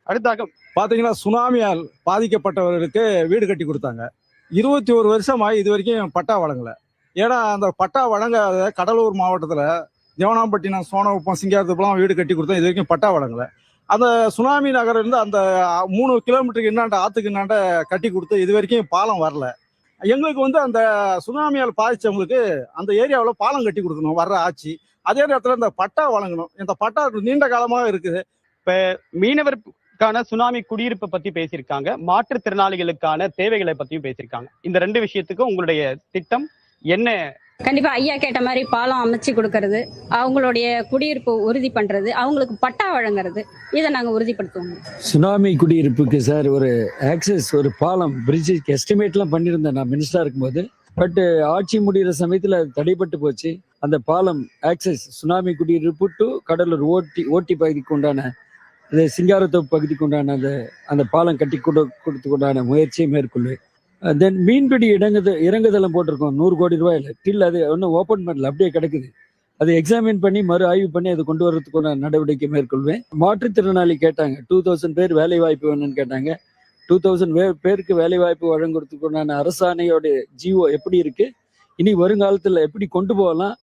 அடுத்தாக பாத்தீங்கன்னா சுனாமியால் பாதிக்கப்பட்டவர்களுக்கு வீடு கட்டி கொடுத்தாங்க. 21 வருஷமா இது வரைக்கும் பட்டா வழங்கல. ஏன்னா அந்த பட்டா வழங்காத கடலூர் மாவட்டத்துல தேவனாம்பட்டினம், சோனகுப்பம், சிங்காரத்துக்குலாம் வீடு கட்டி கொடுத்தா இது வரைக்கும் பட்டா வழங்கல. அந்த சுனாமி நகரம் இருந்து அந்த 3 கிலோமீட்டருக்கு இன்னாண்ட ஆத்துக்கு இன்னாண்ட கட்டி கொடுத்து இது வரைக்கும் பாலம் வரல. எங்களுக்கு அந்த சுனாமியால் பாதிச்சவங்களுக்கு அந்த ஏரியாவில் பாலம் கட்டி கொடுக்கணும் வர்ற ஆட்சி. அதே நேரத்தில் இந்த பட்டா வழங்கணும். இந்த பட்டா நீண்ட காலமாக இருக்குது. இப்ப மீனவருக்கான சுனாமி குடியிருப்பை பத்தி பேசியிருக்காங்க, மாற்றுத்திறனாளிகளுக்கான தேவைகளை பத்தியும் பேசியிருக்காங்க. இந்த 2 விஷயத்துக்கும் உங்களுடைய திட்டம் என்ன? கண்டிப்பா ஐயா கேட்ட மாதிரி பாலம் அமைச்சு கொடுக்கறது, அவங்களுடைய குடியிருப்பு உறுதி பண்றது, அவங்களுக்கு பட்டா வழங்குறது, இதை நாங்க உறுதிப்படுத்துவோம். சுனாமி குடியிருப்புக்கு சார் ஒரு ஆக்சஸ், ஒரு பாலம், பிரிட்ஜ் எஸ்டிமேட்லாம் பண்ணியிருந்தேன் நான் மினிஸ்டரா இருக்கும்போது. பட் ஆட்சி முடிகிற சமயத்தில் அது தடைப்பட்டு போச்சு. அந்த பாலம் ஆக்சஸ் சுனாமி குடியிருப்பு டு கடலூர் ஓட்டி பகுதிக்கு உண்டான இந்த சிங்காரத்தோப்பு பகுதிக்கு உண்டான அந்த பாலம் கட்டி கொடுத்து உண்டான முயற்சியை மேற்கொள்வேன். தென் மீன்பிடி இறங்குதளம் போட்டிருக்கோம் 100 கோடி ரூபாயில். டில் அது ஒன்றும் ஓப்பன் பண்ணல, அப்படியே கிடக்குது. அதை எக்ஸாமின் பண்ணி மறு ஆய்வு பண்ணி அதை கொண்டு வரதுக்குள்ள நடவடிக்கை மேற்கொள்வேன். மாற்றுத்திறனாளி கேட்டாங்க, 2000 பேர் வேலை வாய்ப்பு வேணும்னு கேட்டாங்க. 2000 பேருக்கு வேலை வாய்ப்பு வழங்குறதுக்குண்டான அரசாணையோட ஜிஓ எப்படி இருக்கு, இனி வருங்காலத்தில் எப்படி கொண்டு போகலாம்,